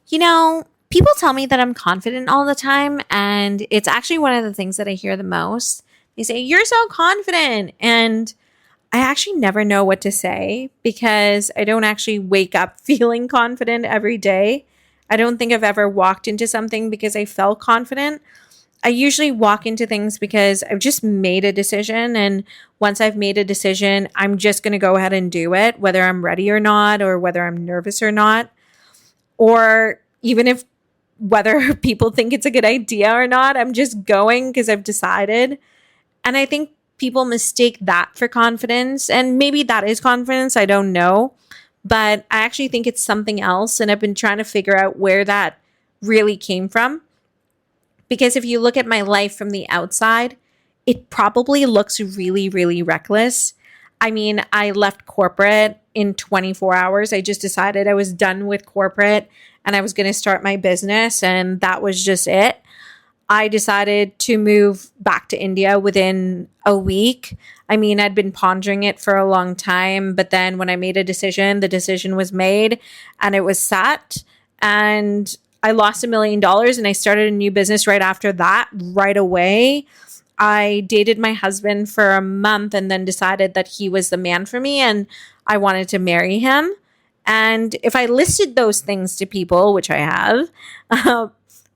People tell me that I'm confident all the time, and it's actually one of the things that I hear the most. They say, "You're so confident." And I actually never know what to say because I don't actually wake up feeling confident every day. I don't think I've ever walked into something because I felt confident. I usually walk into things because I've just made a decision. And once I've made a decision, I'm just going to go ahead and do it, whether I'm ready or not, or whether I'm nervous or not, or even if whether people think it's a good idea or not, I'm just going because I've decided. And I think people mistake that for confidence. And maybe that is confidence. I don't know. But I actually think it's something else. And I've been trying to figure out where that really came from. Because if you look at my life from the outside, it probably looks really, really reckless. I mean, I left corporate in 24 hours. I just decided I was done with corporate and I was going to start my business, and that was just it. I decided to move back to India within a week. I mean, I'd been pondering it for a long time, but then when I made a decision, the decision was made and it was set. And I lost $1 million and I started a new business right after that, right away. I dated my husband for a month and then decided that he was the man for me and I wanted to marry him. And if I listed those things to people, which I have,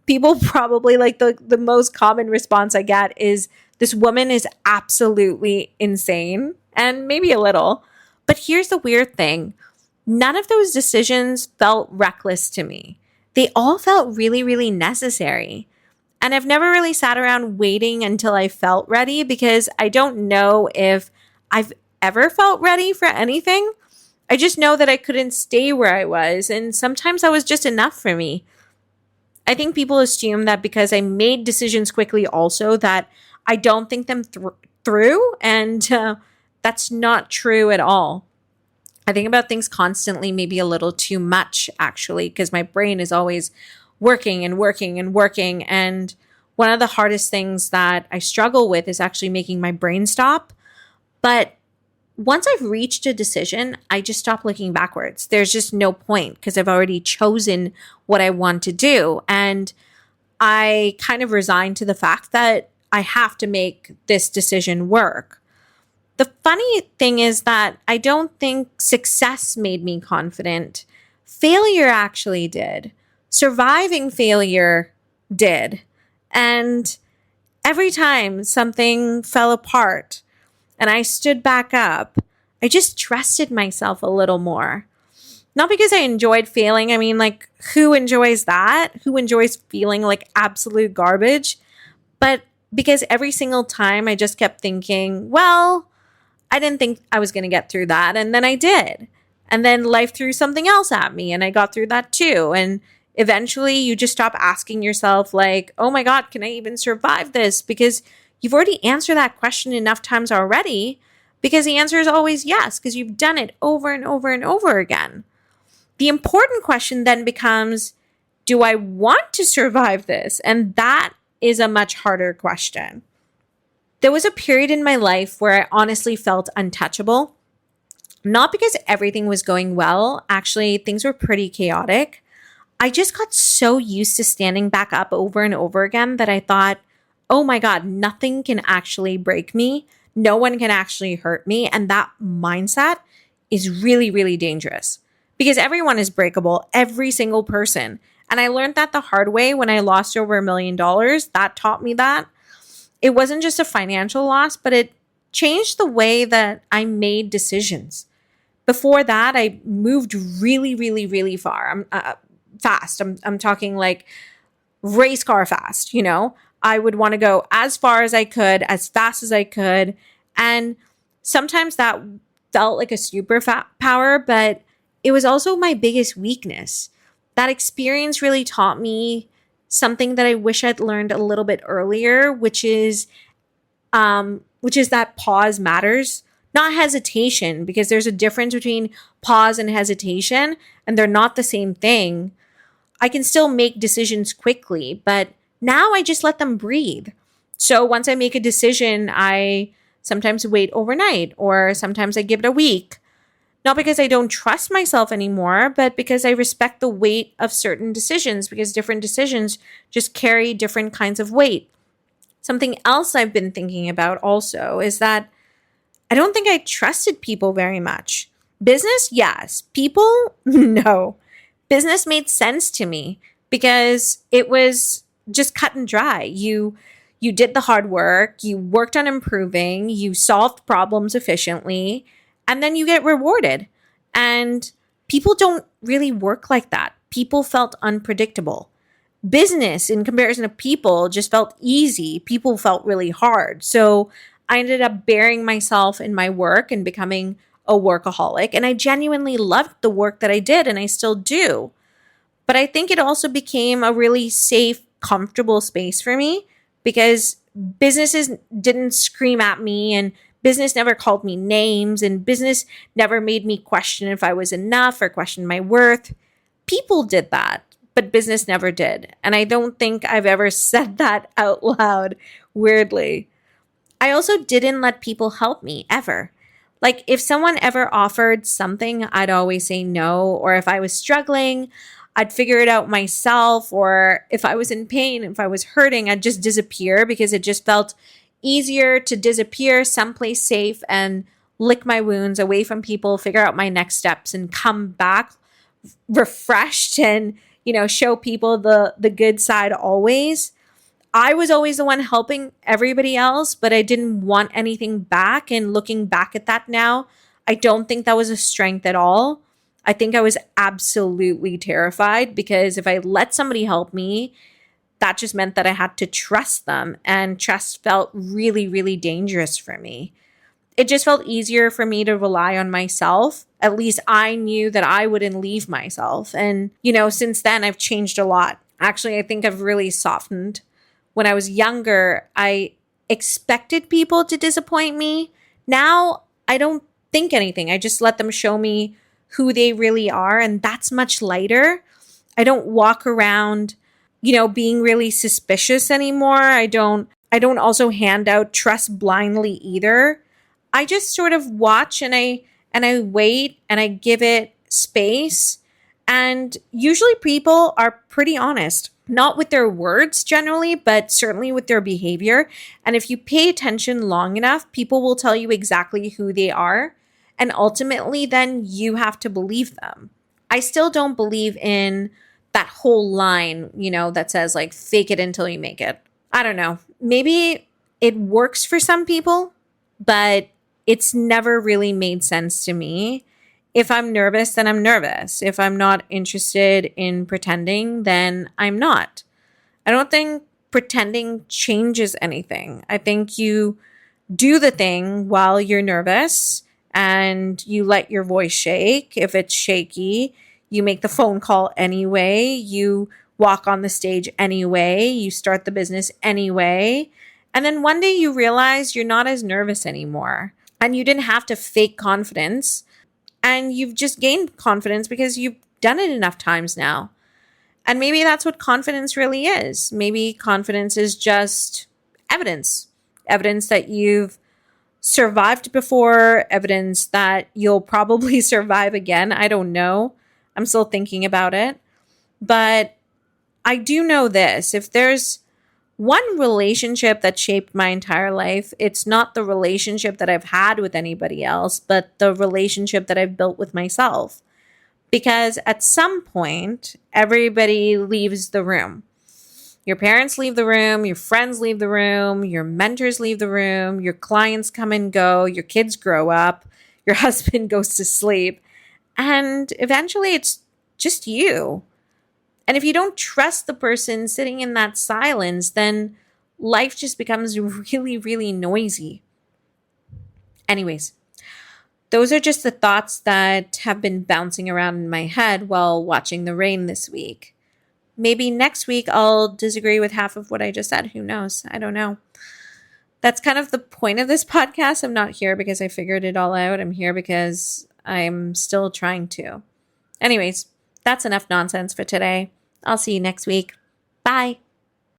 people probably like the most common response I get is this woman is absolutely insane, and maybe a little. But here's the weird thing. None of those decisions felt reckless to me. They all felt really, really necessary. And I've never really sat around waiting until I felt ready because I don't know if I've ever felt ready for anything. I just know that I couldn't stay where I was, and sometimes that was just enough for me. I think people assume that because I made decisions quickly, also, that I don't think them through, and that's not true at all. I think about things constantly, maybe a little too much, actually, because my brain is always working and working and working. And one of the hardest things that I struggle with is actually making my brain stop. But once I've reached a decision, I just stop looking backwards. There's just no point because I've already chosen what I want to do. And I kind of resign to the fact that I have to make this decision work. The funny thing is that I don't think success made me confident. Failure actually did. Surviving failure did. And every time something fell apart and I stood back up, I just trusted myself a little more. Not because I enjoyed failing. I mean, like, who enjoys that? Who enjoys feeling like absolute garbage? But because every single time I just kept thinking, well, I didn't think I was going to get through that. And then I did. And then life threw something else at me and I got through that too. And eventually you just stop asking yourself, like, oh my God, can I even survive this? Because you've already answered that question enough times already, because the answer is always yes, because you've done it over and over and over again. The important question then becomes, do I want to survive this? And that is a much harder question. There was a period in my life where I honestly felt untouchable. Not because everything was going well. Actually, things were pretty chaotic. I just got so used to standing back up over and over again that I thought, oh my God, nothing can actually break me. No one can actually hurt me. And that mindset is really, really dangerous because everyone is breakable, every single person. And I learned that the hard way when I lost over $1 million. That taught me that. It wasn't just a financial loss, but it changed the way that I made decisions. Before that, I moved really, really, really far. Fast. I'm talking like race car fast, I would want to go as far as I could, as fast as I could. And sometimes that felt like a superpower, but it was also my biggest weakness. That experience really taught me something that I wish I'd learned a little bit earlier, which is that pause matters. Not hesitation, because there's a difference between pause and hesitation, and they're not the same thing. I can still make decisions quickly, but now I just let them breathe. So once I make a decision, I sometimes wait overnight, or sometimes I give it a week. Not because I don't trust myself anymore, but because I respect the weight of certain decisions, because different decisions just carry different kinds of weight. Something else I've been thinking about also is that I don't think I trusted people very much. Business, yes. People, no. Business made sense to me because it was just cut and dry. You did the hard work, you worked on improving, you solved problems efficiently, and then you get rewarded. And people don't really work like that. People felt unpredictable. Business, in comparison to people, just felt easy. People felt really hard. So I ended up burying myself in my work and becoming a workaholic. And I genuinely loved the work that I did, and I still do. But I think it also became a really safe, comfortable space for me because businesses didn't scream at me, and business never called me names, and business never made me question if I was enough or question my worth. People did that, but business never did. And I don't think I've ever said that out loud, weirdly. I also didn't let people help me ever. Like, if someone ever offered something, I'd always say no. Or if I was struggling, I'd figure it out myself. Or if I was in pain, if I was hurting, I'd just disappear because it just felt easier to disappear someplace safe and lick my wounds away from people, figure out my next steps, and come back refreshed and, show people the good side always. I was always the one helping everybody else, but I didn't want anything back. And looking back at that now, I don't think that was a strength at all. I think I was absolutely terrified because if I let somebody help me, that just meant that I had to trust them. And trust felt really, really dangerous for me. It just felt easier for me to rely on myself. At least I knew that I wouldn't leave myself. And, since then I've changed a lot. Actually, I think I've really softened. When I was younger, I expected people to disappoint me. Now, I don't think anything. I just let them show me who they really are, and that's much lighter. I don't walk around, being really suspicious anymore. I don't also hand out trust blindly either. I just sort of watch and I wait and I give it space. And usually people are pretty honest, not with their words generally, but certainly with their behavior. And if you pay attention long enough, people will tell you exactly who they are. And ultimately, then you have to believe them. I still don't believe in that whole line, that says like, fake it until you make it. I don't know. Maybe it works for some people, but it's never really made sense to me. If I'm nervous, then I'm nervous. If I'm not interested in pretending, then I'm not. I don't think pretending changes anything. I think you do the thing while you're nervous and you let your voice shake. If it's shaky, you make the phone call anyway. You walk on the stage anyway. You start the business anyway. And then one day you realize you're not as nervous anymore. And you didn't have to fake confidence. And you've just gained confidence because you've done it enough times now. And maybe that's what confidence really is. Maybe confidence is just evidence. Evidence that you've survived before, evidence that you'll probably survive again. I don't know. I'm still thinking about it. But I do know this. If there's one relationship that shaped my entire life, it's not the relationship that I've had with anybody else, but the relationship that I've built with myself. Because at some point, everybody leaves the room. Your parents leave the room, your friends leave the room, your mentors leave the room, your clients come and go, your kids grow up, your husband goes to sleep, and eventually it's just you. And if you don't trust the person sitting in that silence, then life just becomes really, really noisy. Anyways, those are just the thoughts that have been bouncing around in my head while watching the rain this week. Maybe next week I'll disagree with half of what I just said. Who knows? I don't know. That's kind of the point of this podcast. I'm not here because I figured it all out. I'm here because I'm still trying to. Anyways, that's enough nonsense for today. I'll see you next week. Bye.